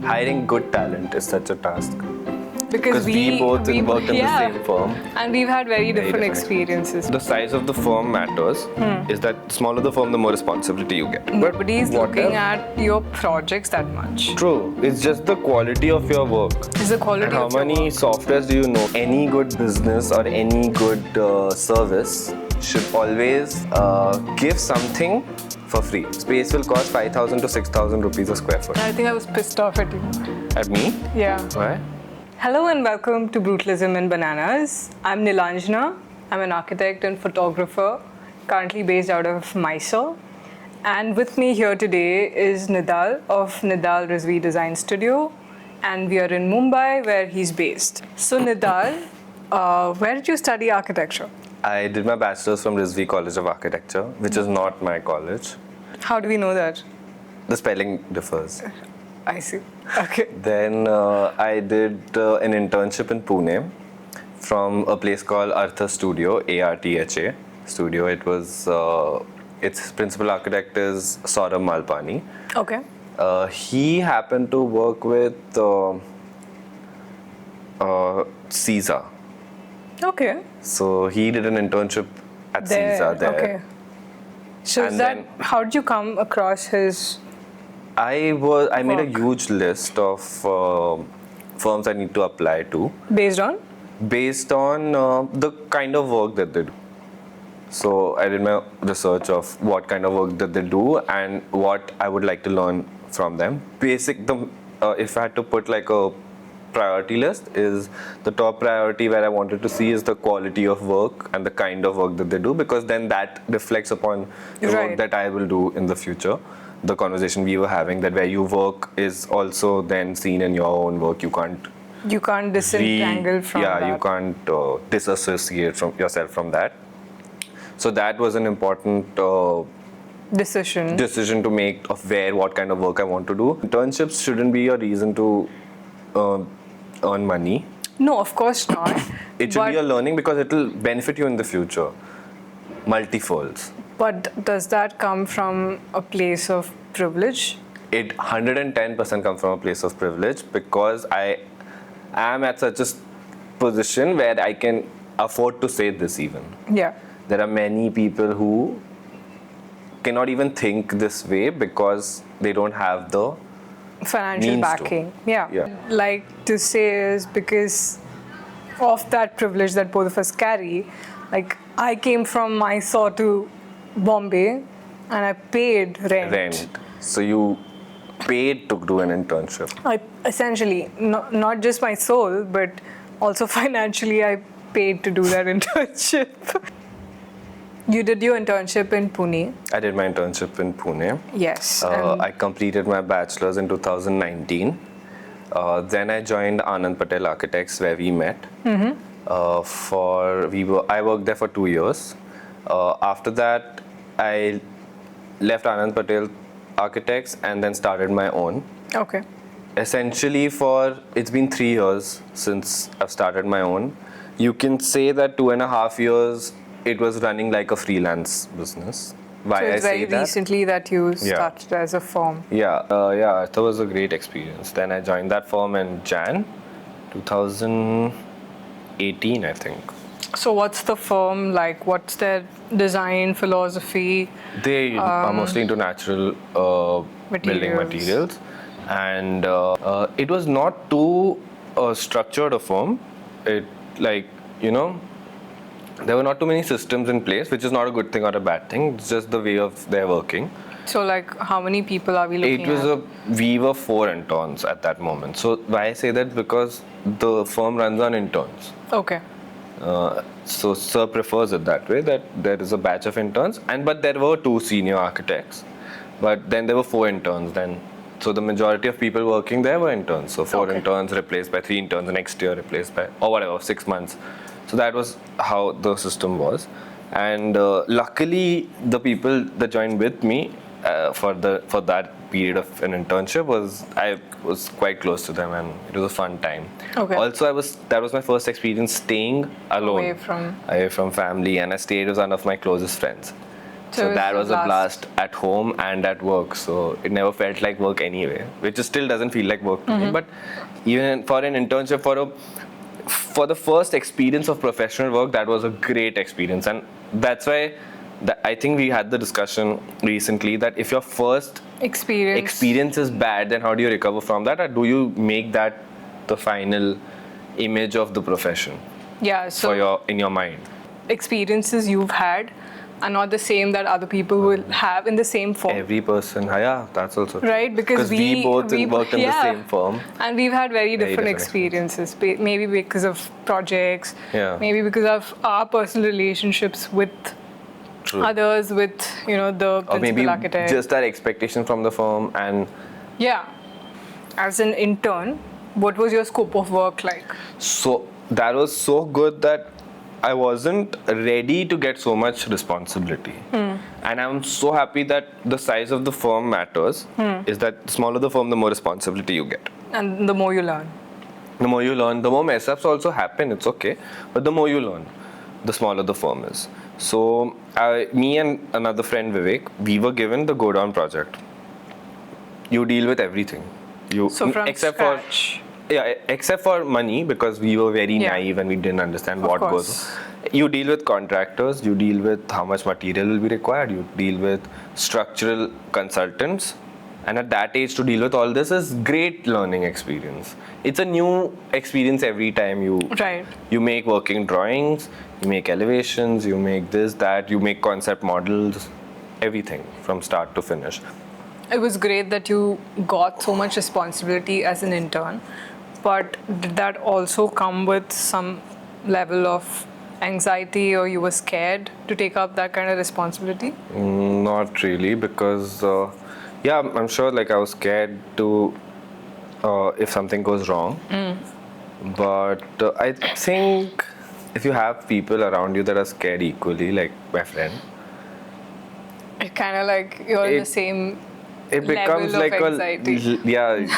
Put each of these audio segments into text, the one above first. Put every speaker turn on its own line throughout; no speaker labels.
hiring good talent is such a task.
Because
we both worked in the same firm.
And we've had very different experiences.
The size of the firm matters. Is that the smaller the firm, the more responsibility you get.
Nobody's looking at your projects that much.
True. It's just the quality of your work.
It's the quality
And how
of your
many
work.
softwares do you know? Any good business or any good service should always give something for free. Space will cost 5,000 to 6,000 rupees a square foot.
I think I was pissed off at you.
At me?
Yeah.
Why?
Hello and welcome to Brutalism in Bananas. I'm Neelanjana. I'm an architect and photographer, currently based out of Mysore. And with me here today is Nidal of Nidal Rizwy Design Studio. And we are in Mumbai, where he's based. So Nidal, where did you study architecture?
I did my bachelor's from Rizwy College of Architecture, which is not my college.
How do we know that?
The spelling differs.
I see. Okay.
Then I did an internship in Pune from a place called Artha Studio, Artha Studio. It was, its principal architect is Saurabh Malpani.
Okay.
He happened to work with Caesar.
Okay.
So he did an internship at Caesar there.
Okay. So
And
is that,
then-
how did you come across his...
I made a huge list of firms I need to apply to
based on?
based on the kind of work that they do. So I did my research of what kind of work that they do and what I would like to learn from them. If I had to put like a priority list, is the top priority where I wanted to see is the quality of work and the kind of work that they do, because then that reflects upon the work that I will do in the future. The conversation we were having, that where you work is also then seen in your own work. You can't
disentangle from that.
you can't disassociate from yourself from that. So that was an important decision to make of what kind of work I want to do. Internships shouldn't be a reason to earn money.
No, of course not.
It should be a learning because it will benefit you in the future, multifolds.
But does that come from a place of privilege?
It 110% comes from a place of privilege, because I am at such a position where I can afford to say this even.
Yeah.
There are many people who cannot even think this way because they don't have the
Financial
means
backing.
to.
Yeah. Like to say is because of that privilege that both of us carry. Like I came from Mysore to Bombay and I paid rent.
So you paid to do an internship.
I essentially, not just my soul, but also financially, I paid to do that internship. You did your internship in Pune.
I did my internship in Pune.
Yes.
I completed my bachelor's in 2019. Then I joined Anand Patel Architects, where we met. I worked there for 2 years. After that, I left Anand Patel Architects and then started my own.
Okay.
Essentially, it's been 3 years since I've started my own. You can say that 2.5 years it was running like a freelance business. Why
So it's
I
very
say that?
recently that you started as a firm.
Yeah, that was a great experience. Then I joined that firm in Jan 2018, I think.
So what's the firm like? What's their design philosophy?
They are mostly into natural building materials. And it was not too structured a firm. There were not too many systems in place, which is not a good thing or a bad thing. It's just the way of their working.
So like how many people are we looking at?
We were 4 interns at that moment. So why I say that? Because the firm runs on interns.
Okay.
So Sir prefers it that way, that there is a batch of interns, but there were 2 senior architects, but then there were 4 interns then. So the majority of people working there were interns. So 4 interns replaced by 3 interns, the next year replaced by, or whatever, 6 months. So that was how the system was. And luckily, the people that joined with me for that period of an internship I was quite close to them, and it was a fun time.
Okay.
Also, that was my first experience staying alone,
Away from
family, and I stayed with one of my closest friends. So
it's
that
a
was a
blast.
blast at home and at work. So it never felt like work anyway, which still doesn't feel like work to me. But even for an internship, for the first experience of professional work, that was a great experience, and that's why I think we had the discussion recently that if your first experience is bad, then how do you recover from that, or do you make that the final image of the profession
Yeah, so
in your mind?
experiences you've had are not the same that other people will have in the same firm.
Every person, yeah, that's also true.
Right, because
we both worked in the
yeah.
same firm.
And we've had very different
different
experiences. Maybe because of projects,
Yeah.
maybe because of our personal relationships with
True.
others, with the
Or maybe
principal architect.
just that expectation from the firm. And
Yeah. As an intern, what was your scope of work like?
so that was so good that I wasn't ready to get so much responsibility. And I'm so happy that the size of the firm matters. Is that the smaller the firm, the more responsibility you get.
And the more you learn.
The more you learn, the more mess ups also happen, it's okay. But the more you learn, the smaller the firm is. So me and another friend Vivek, we were given the go down project. You deal with everything.
So from
except
scratch.
Except for money, because we were very
Yeah.
naive and we didn't understand
Of
what
course.
goes. You deal with contractors, you deal with how much material will be required, you deal with structural consultants, and at that age to deal with all this is great learning experience. It's a new experience every time
Right.
you make working drawings, you make elevations, you make this, that, you make concept models, everything from start to finish.
It was great that you got so much responsibility as an intern, but did that also come with some level of anxiety, or you were scared to take up that kind of responsibility?
Not really, because I'm sure like I was scared to if something goes wrong. But I think if you have people around you that are scared equally, like my friend,
It kind of like you're in the same
it becomes
level
like
of anxiety.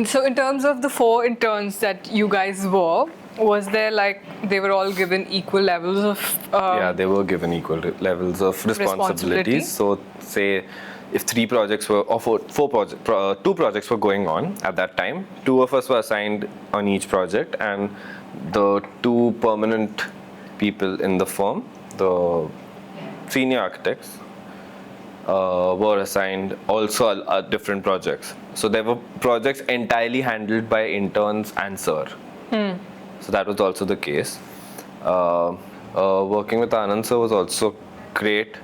So in terms of the 4 interns that you guys were, was there like they were all given equal levels of
they were given equal levels of
Responsibility.
responsibilities. So say if 3 projects were, or 2 projects were going on at that time, 2 of us were assigned on each project, and the 2 permanent people in the firm, the senior architects, were assigned also different projects. So there were projects entirely handled by interns and sir. So that was also the case. Working with Anand sir was also great.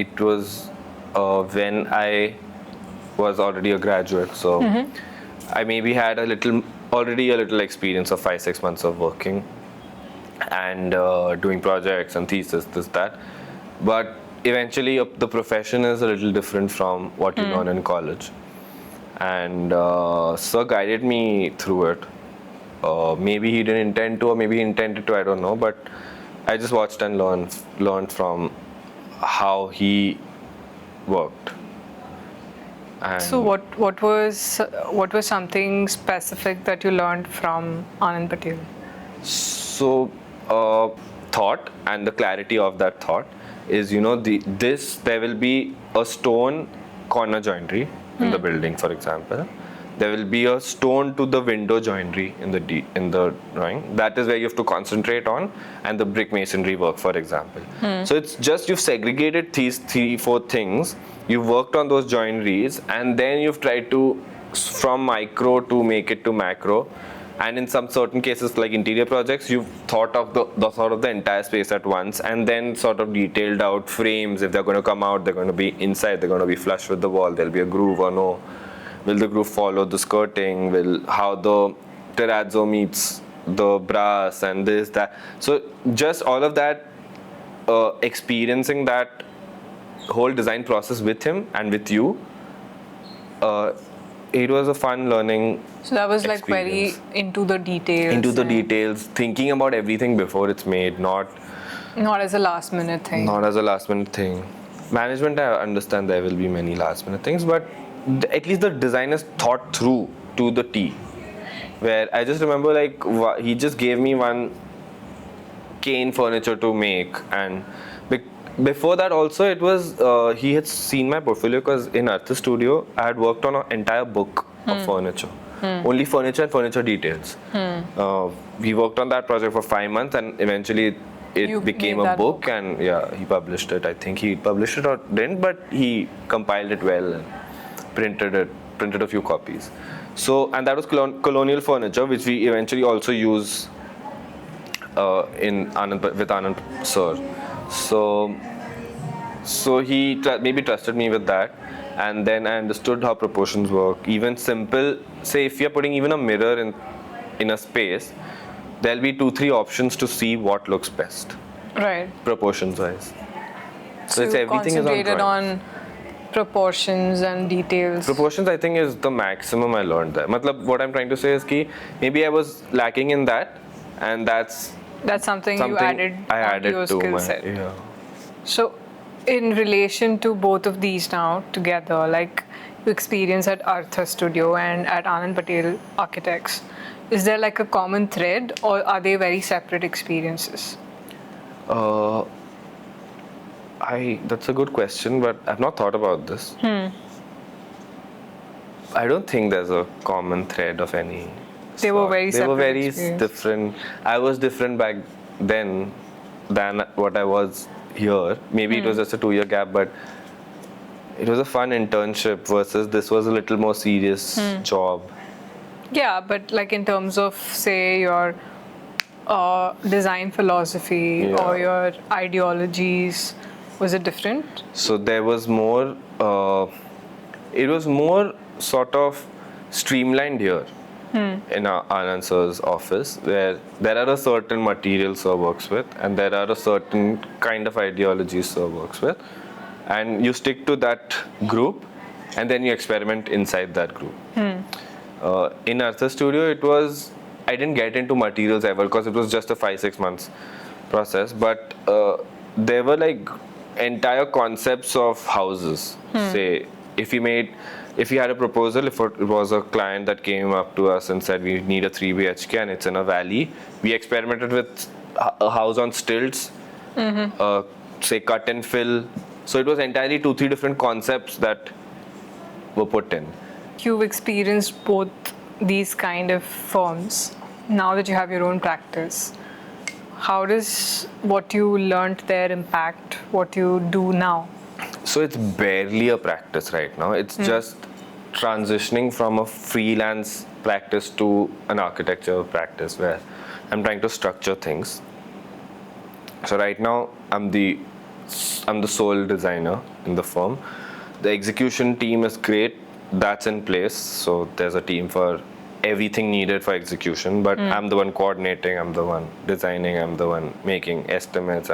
It was when I was already a graduate, so I maybe had already a little experience of 5-6 months of working and doing projects and thesis, this, that. But eventually the profession is a little different from what you learn in college. And sir guided me through it. Maybe he didn't intend to, or maybe he intended to, I don't know. But I just watched and learned from how he worked. And
So what was something specific that you learned from Anand Patel?
So thought and the clarity of that thought is, there will be a stone corner joinery in the building, for example. There will be a stone to the window joinery in the drawing. That is where you have to concentrate on, and the brick masonry work, for example. So it's just you've segregated these 3-4 things. You've worked on those joineries, and then you've tried to from micro to make it to macro. And in some certain cases, like interior projects, you've thought of the entire space at once, and then sort of detailed out frames. If they're going to come out, they're going to be inside, they're going to be flush with the wall, there'll be a groove or no. Will the groove follow the skirting? How the terrazzo meets the brass and this, that. So just all of that, experiencing that whole design process with him and with you, it was a fun learning.
So that was like very
experience.
into the details.
Into the
and
details, thinking about everything before it's made, not
as a last minute thing.
Not as a last minute thing. Management, I understand there will be many last minute things, but at least the design is thought through to the T. Where I just remember, like, he just gave me one cane furniture to make, and before that also it was he had seen my portfolio because in Artha studio I had worked on an entire book of furniture, only furniture and furniture details. We worked on that project for 5 months and eventually it
You
became
made
a
that
book, and yeah, he published it. I think he published it or didn't, but he compiled it well and printed a few copies. So, and that was colonial furniture, which we eventually also use in Anand with Anand sir. So he maybe trusted me with that, and then I understood how proportions work. Even simple, say if you're putting even a mirror in a space, there'll be 2-3 options to see what looks best,
Right.
proportions wise. So it's
you
everything is on
concentrated
drawing.
on proportions and details.
Proportions, I think, is the maximum I learned there. Matlab, what I'm trying to say is ki maybe I was lacking in that, and that's
That's something you
something
added
I
onto
added
your
to
skill
my
set.
yeah.
So, in relation to both of these now together, like your experience at Artha Studio and at Anand Patel Architects, is there like a common thread, or are they very separate experiences?
That's a good question, but I've not thought about this. I don't think there's a common thread of any.
They were
sort.
very
They were
separate
very
experience.
different. I was different back then than what I was here. Maybe it was just a 2-year gap, but it was a fun internship versus this was a little more serious job.
Yeah, but like in terms of, say, your design philosophy
Yeah.
or your ideologies, was it different?
So there was more. It was more sort of streamlined here in our Anand sir's office, where there are a certain material sir works with, and there are a certain kind of ideologies sir works with, and you stick to that group, and then you experiment inside that group. In Artha Studio, it was I didn't get into materials ever because it was just a 5-6 months process, but there were like entire concepts of houses. Say if we had a proposal, if it was a client that came up to us and said we need a 3 BHK and it's in a valley, we experimented with a house on stilts, say cut and fill. So it was entirely 2-3 different concepts that were put in.
You've experienced both these kind of forms. Now that you have your own practice, how does what you learnt there impact what you do now?
So it's barely a practice right now. It's just transitioning from a freelance practice to an architecture practice where I'm trying to structure things. So right now I'm the sole designer in the firm. The execution team is great. That's in place. So there's a team for everything needed for execution, but I'm the one coordinating, I'm the one designing, I'm the one making estimates.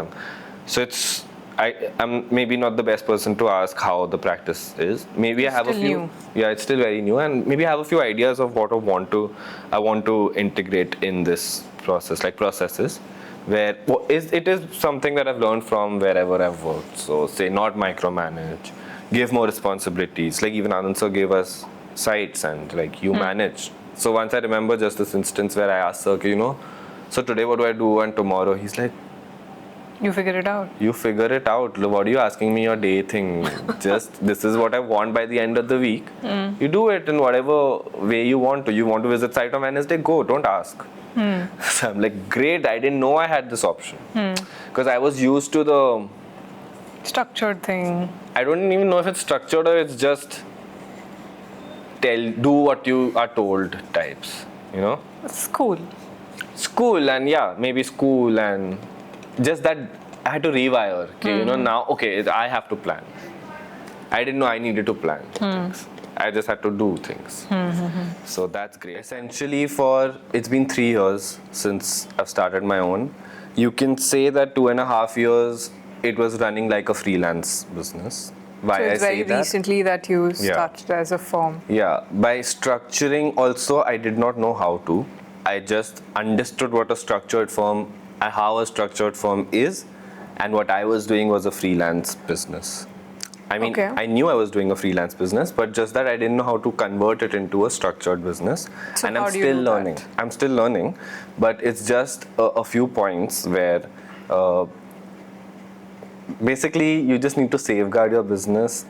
I'm maybe not the best person to ask how the practice is. Maybe I have a
Still
few.
new.
Yeah, it's still very new, and maybe I have a few ideas of what I want to integrate in this process, like processes. Where it is something that I've learned from wherever I've worked. So say not micromanage, give more responsibilities. Like even Anand sir gave us sites and like you manage. So once I remember just this instance where I asked sir, okay, so today what do I do and tomorrow? He's like,
You figure it out.
you figure it out. What are you asking me your day thing? Just this is what I want by the end of the week. You do it in whatever way you want to. You want to visit site on Wednesday? Go. Don't ask. So I'm like, great. I didn't know I had this option because I was used to the.
Structured thing.
I don't even know if it's structured or it's just do what you are told types.
It's cool.
School and maybe school and. Just that I had to rewire. Okay, now I have to plan. I didn't know I needed to plan things. I just had to do things. So that's great. Essentially, it's been 3 years since I've started my own. You can say that 2.5 years it was running like a freelance business. Why
So it's
I say
very
that?
recently that you started as a firm.
Yeah, by structuring also I did not know how to. I just understood what a structured firm how a structured firm is, and what I was doing was a freelance business. I mean,
Okay.
I knew I was doing a freelance business, but just that I didn't know how to convert it into a structured business.
So
and
how
I'm
do you
still
do that?
learning. I'm still learning, but it's just a few points where basically, you just need to safeguard your business.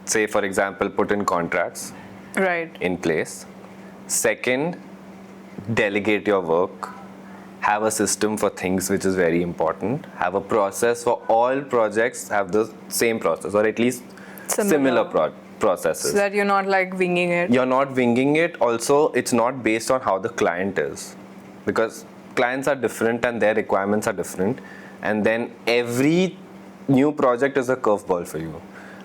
Say, for example, put in contracts
Right.
in place. Second, delegate your work. Have a system for things, which is very important. Have a process for all projects. Have the same process, or at least similar processes.
So that you're not like winging it.
You're not winging it. Also, it's not based on how the client is, because clients are different and their requirements are different. And then every new project is a curveball for you.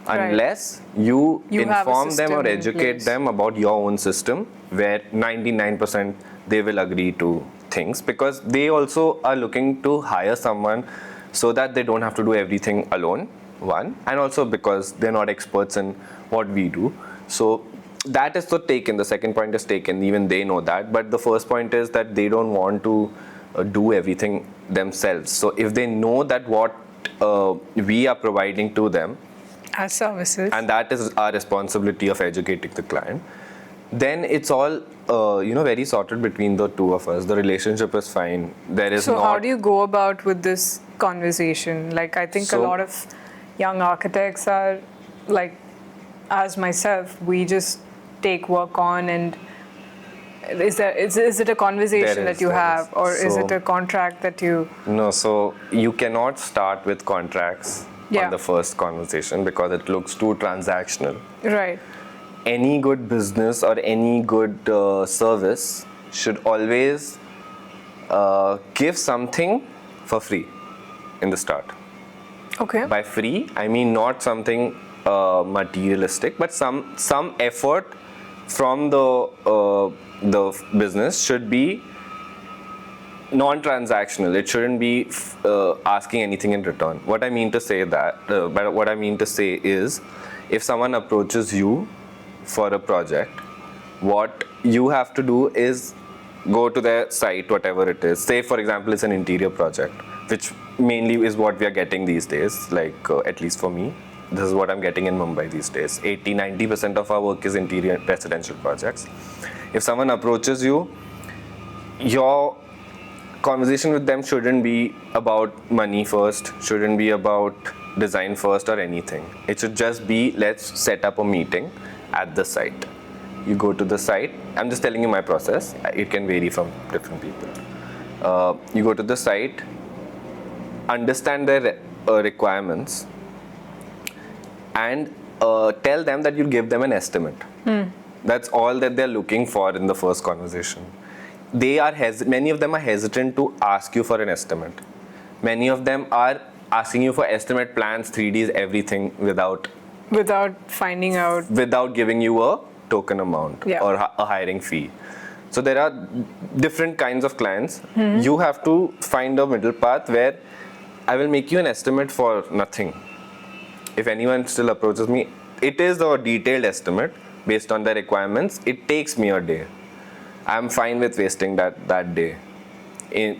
Right.
Unless you
have a
inform them or
system in
educate
place.
them about your own system, where 99% they will agree to things, because they also are looking to hire someone so that they don't have to do everything alone, one, and also because they're not experts in what we do. So that is so taken. The second point is taken. Even they know that. But the first point is that they don't want to do everything themselves. So if they know that what we are providing to them,
As services.
and that is our responsibility of educating the client, then it's all very sorted between the two of us. The relationship is fine. There is
So
not.
how do you go about with this conversation? Like, I think a
So-
lot of young architects are like, as myself, we just take work on, and is it a conversation
There
that
is,
you
there
have,
is.
or is
So-
it a contract that you?
No, so you cannot start with contracts
Yeah.
on the first conversation, because it looks too transactional.
Right.
Any good business or any good service should always give something for free in the start.
Okay.
By free, I mean not something materialistic, but some effort from the business should be non-transactional. It shouldn't be asking anything in return. What I mean to say is, if someone approaches you for a project, what you have to do is go to their site, whatever it is. Say, for example, it's an interior project, which mainly is what we are getting these days, like at least for me. This is what I'm getting in Mumbai these days. 80-90% of our work is interior residential projects. If someone approaches you, your conversation with them shouldn't be about money first, shouldn't be about design first or anything. It should just be, let's set up a meeting at the site. You go to the site. I'm just telling you my process. It can vary from different people. You go to the site, understand their requirements, and tell them that you'll give them an estimate. That's all that they're looking for in the first conversation. Many of them are hesitant to ask you for an estimate. Many of them are asking you for estimate plans, 3Ds, everything without
finding out.
without giving you a token amount or a hiring fee. So there are different kinds of clients. You have to find a middle path where I will make you an estimate for nothing. If anyone still approaches me, it is a detailed estimate based on the requirements. It takes me a day. I'm fine with wasting that day. The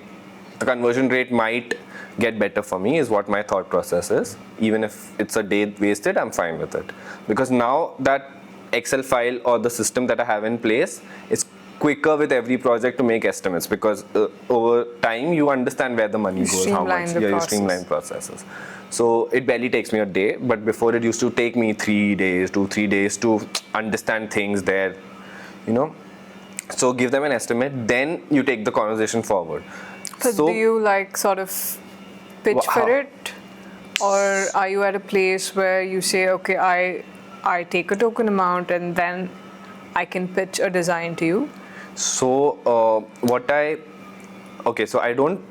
conversion rate might get better for me, is what my thought process is. Even if it's a day wasted, I'm fine with it. Because now that Excel file or the system that I have in place is quicker with every project to make estimates, because over time you understand where the money goes, how much. You streamline processes. So it barely takes me a day, but before it used to take me 3 days, 2-3 days to understand things there, So give them an estimate, then you take the conversation forward.
So do you like sort of pitch for it, or are you at a place where you say, okay, I take a token amount and then I can pitch a design to you?
So so I don't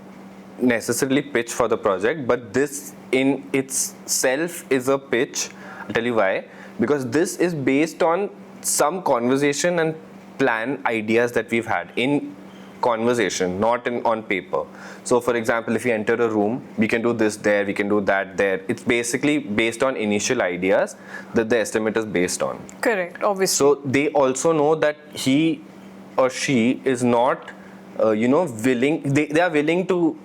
necessarily pitch for the project, but this in itself is a pitch. I'll tell you why. Because this is based on some conversation and plan ideas that we've had in conversation, not on paper. So for example, if you enter a room, we can do this there, we can do that there. It's basically based on initial ideas that the estimate is based on.
Correct, obviously.
So they also know that he or she is not, willing. They are willing to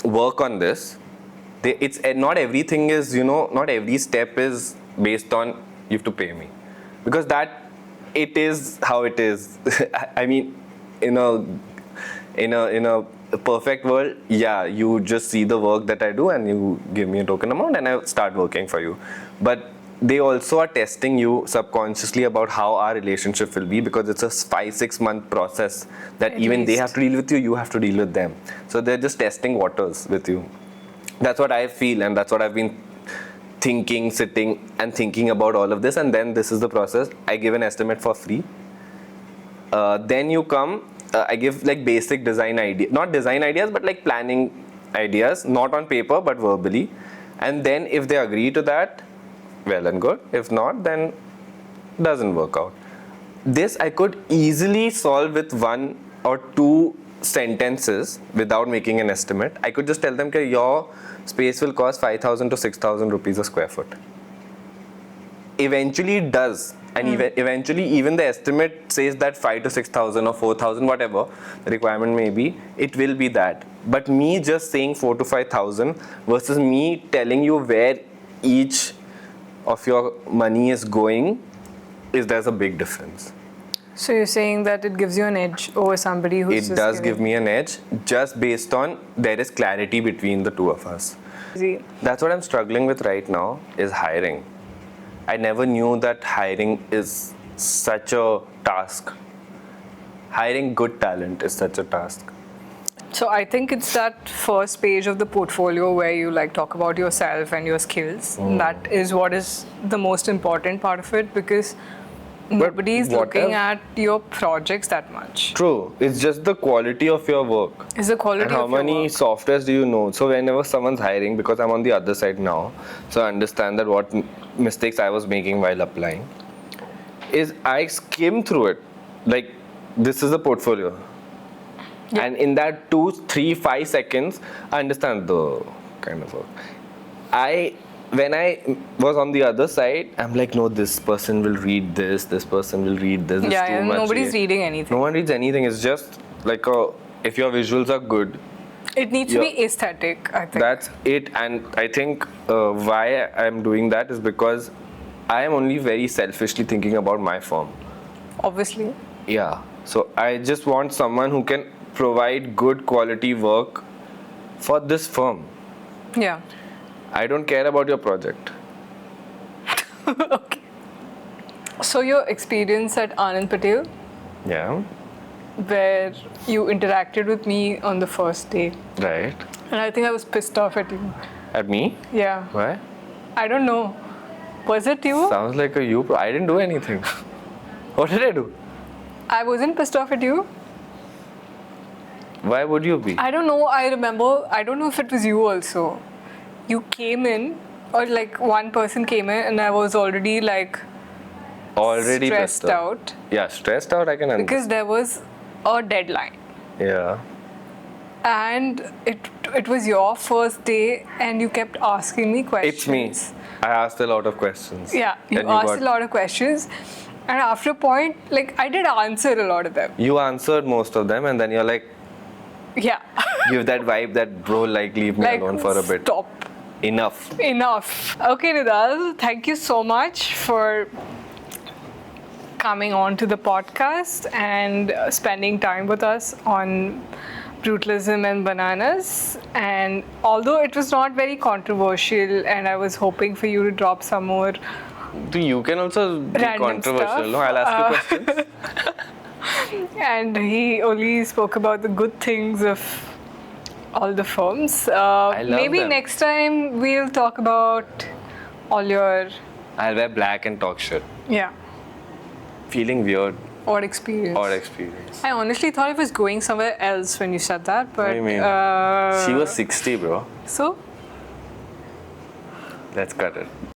work on this. It's not everything is, not every step is based on you have to pay me, because that it is how it is. I mean, in a a perfect world, yeah, you just see the work that I do and you give me a token amount and I start working for you. But they also are testing you subconsciously about how our relationship will be, because it's a 5-6 month process that
At
even they
least.
have to deal with you, you have to deal with them. So they're just testing waters with you. That's what I feel, and that's what I've been thinking, sitting and thinking about all of this. And then this is the process. I give an estimate for free. Then you come, I give like basic design idea, not design ideas, but like planning ideas, not on paper, but verbally. And then if they agree to that, well and good. If not, then doesn't work out. This I could easily solve with 1 or 2 sentences without making an estimate. I could just tell them that your space will cost 5,000 to 6,000 rupees a square foot. Eventually it does. And eventually even the estimate says that 5 to 6,000 or 4,000, whatever the requirement may be, it will be that. But me just saying 4 to 5,000 versus me telling you where each of your money is going, there's a big difference.
So you're saying that it gives you an edge over somebody who's
It
just
does give
giving-
me an edge just based on there is clarity between the two of us.
Easy.
That's what I'm struggling with right now, is hiring. I never knew that hiring is such a task. Hiring good talent is such a task.
So I think it's that first page of the portfolio where you like talk about yourself and your skills. That is what is the most important part of it, because nobody's
what
looking
else?
at your projects that much.
True. It's just the quality of your work.
It's the quality
And how
of your
many
work.
softwares do you know? So whenever someone's hiring, because I'm on the other side now, so I understand that what mistakes I was making while applying, is I skim through it. Like, this is a portfolio.
Yeah.
And in that 2, 3, 5 seconds, I understand the kind of work. When I was on the other side, I'm like, no, this person will read this person will read this. This is too much.
Nobody's reading anything.
No one reads anything. It's just like if your visuals are good,
It needs to
Yeah.
be aesthetic, I think.
that's it. And I think why I'm doing that is because I am only very selfishly thinking about my firm.
Obviously.
Yeah. So I just want someone who can provide good quality work for this firm.
Yeah.
I don't care about your project.
Okay. So your experience at Anand Patel,
Yeah.
where you interacted with me on the first day,
Right.
and I think I was pissed off at you.
At me?
Yeah.
Why?
I don't know. Was it you?
Sounds like a you. I didn't do anything. What did I do?
I wasn't pissed off at you.
Why would you be?
I don't know. I remember. I don't know if it was you also. You came in, or like one person came in, and I was already like
Already
stressed
pissed off.
out
Yeah, stressed out. I can understand.
because there was a deadline,
Yeah.
and it was your first day, and you kept asking me questions.
It's me. I asked a lot of questions.
Yeah, you
And
asked a lot of questions, and after a point, like I did answer a lot of them.
You answered most of them, and then you're like,
Yeah.
give that vibe that bro, like leave me
Like
alone for a bit.
stop.
Enough.
Enough. Okay, Nidal, thank you so much for coming on to the podcast and spending time with us on brutalism and bananas. And although it was not very controversial, and I was hoping for you to drop some more
You can also be
Random
controversial.
stuff.
No, I'll ask you questions.
and he only spoke about the good things of all the firms.
love
Maybe
them.
next time we'll talk about all your,
I'll wear black and talk shit.
yeah,
Feeling weird
odd experience.
or experience.
I honestly thought it was going somewhere else when you said that, but
What do you mean? She was 60, bro.
so
Let's cut it.